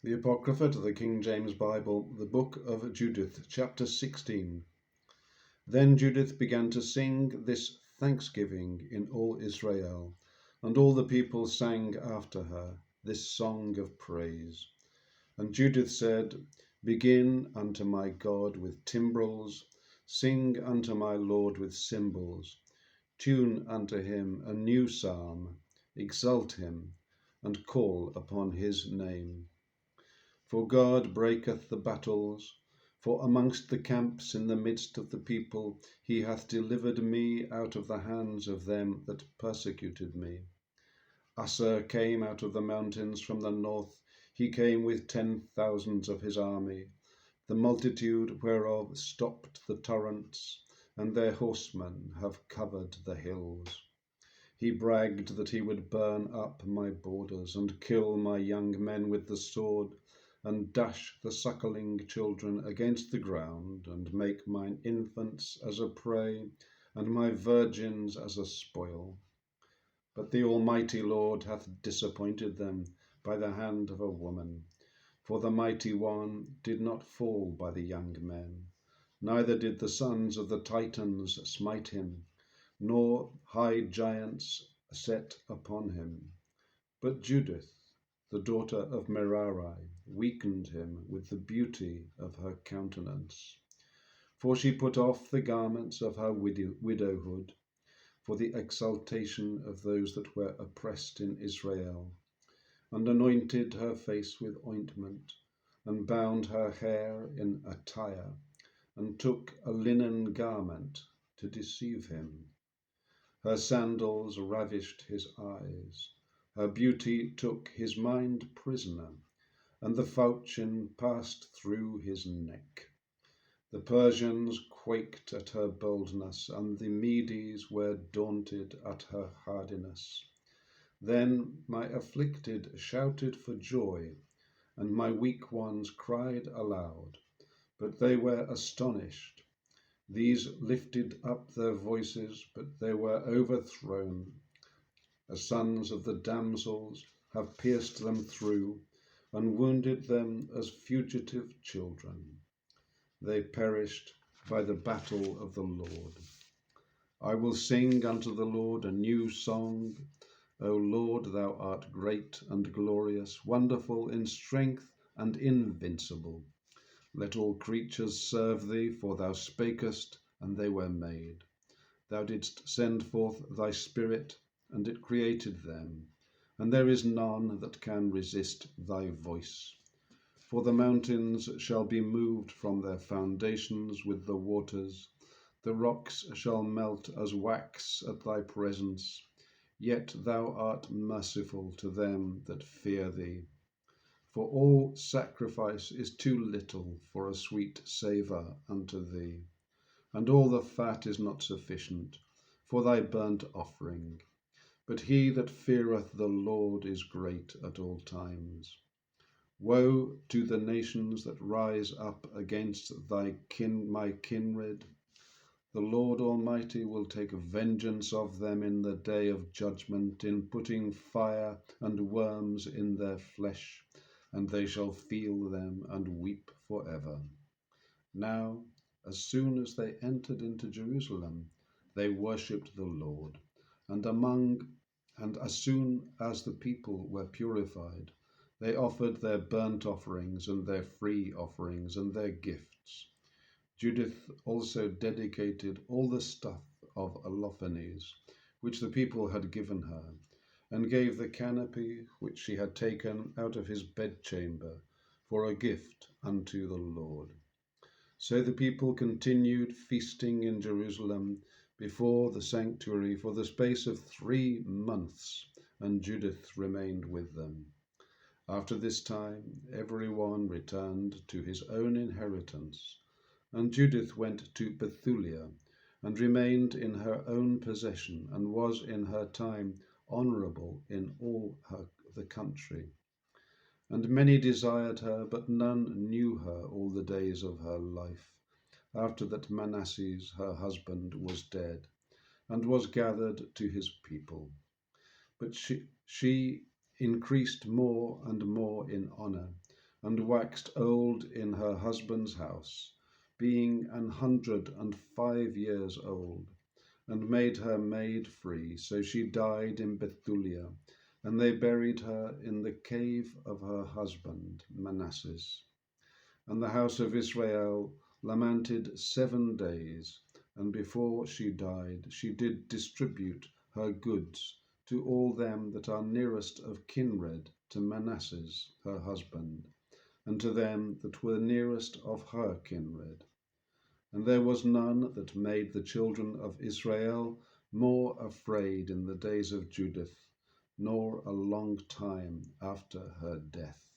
The apocrypha to the King James Bible, the book of Judith, chapter 16. Then Judith began to sing this thanksgiving in all Israel, and all the people sang after her this song of praise. And Judith said, Begin unto my God with timbrels, sing unto my Lord with cymbals, tune unto him a new psalm, exalt him, and call upon his name. For God breaketh the battles, for amongst the camps in the midst of the people he hath delivered me out of the hands of them that persecuted me. Assur came out of the mountains from the north, he came with 10,000s of his army, the multitude whereof stopped the torrents, and their horsemen have covered the hills. He bragged that he would burn up my borders, and kill my young men with the sword, and dash the suckling children against the ground, and make mine infants as a prey, and my virgins as a spoil. But the Almighty Lord hath disappointed them by the hand of a woman. For the mighty one did not fall by the young men, neither did the sons of the Titans smite him, nor high giants set upon him. But Judith, the daughter of Merari, weakened him with the beauty of her countenance. For she put off the garments of her widowhood, for the exaltation of those that were oppressed in Israel, and anointed her face with ointment, and bound her hair in attire, and took a linen garment to deceive him. Her sandals ravished his eyes, her beauty took his mind prisoner, and the falchion passed through his neck. The Persians quaked at her boldness, and the Medes were daunted at her hardiness. Then my afflicted shouted for joy, and my weak ones cried aloud, but they were astonished. These lifted up their voices, but they were overthrown. The sons of the damsels have pierced them through, and wounded them as fugitive children. They perished by the battle of the Lord. I will sing unto the Lord a new song. O Lord, thou art great and glorious, wonderful in strength and invincible. Let all creatures serve thee, for thou spakest, and they were made. Thou didst send forth thy Spirit, and it created them, and there is none that can resist thy voice. For the mountains shall be moved from their foundations with the waters, the rocks shall melt as wax at thy presence, yet thou art merciful to them that fear thee. For all sacrifice is too little for a sweet savour unto thee, and all the fat is not sufficient for thy burnt offering. But he that feareth the Lord is great at all times. Woe to the nations that rise up against my kindred. The Lord Almighty will take vengeance of them in the day of judgment, in putting fire and worms in their flesh, and they shall feel them and weep forever. Now, as soon as they entered into Jerusalem, they worshipped the Lord, and as soon as the people were purified, they offered their burnt offerings and their free offerings and their gifts. Judith also dedicated all the stuff of Olophanes, which the people had given her, and gave the canopy which she had taken out of his bedchamber for a gift unto the Lord. So the people continued feasting in Jerusalem before the sanctuary for the space of 3 months, and Judith remained with them. After this time, every one returned to his own inheritance, and Judith went to Bethulia, and remained in her own possession, and was in her time honourable in all the country. And many desired her, but none knew her all the days of her life, after that Manasseh her husband was dead, and was gathered to his people. But she increased more and more in honour, and waxed old in her husband's house, being 105 years old, and made her maid free. So she died in Bethulia, and they buried her in the cave of her husband Manasseh. And the house of Israel lamented 7 days, and before she died, she did distribute her goods to all them that are nearest of kindred to Manasseh her husband, and to them that were nearest of her kindred. And there was none that made the children of Israel more afraid in the days of Judith, nor a long time after her death.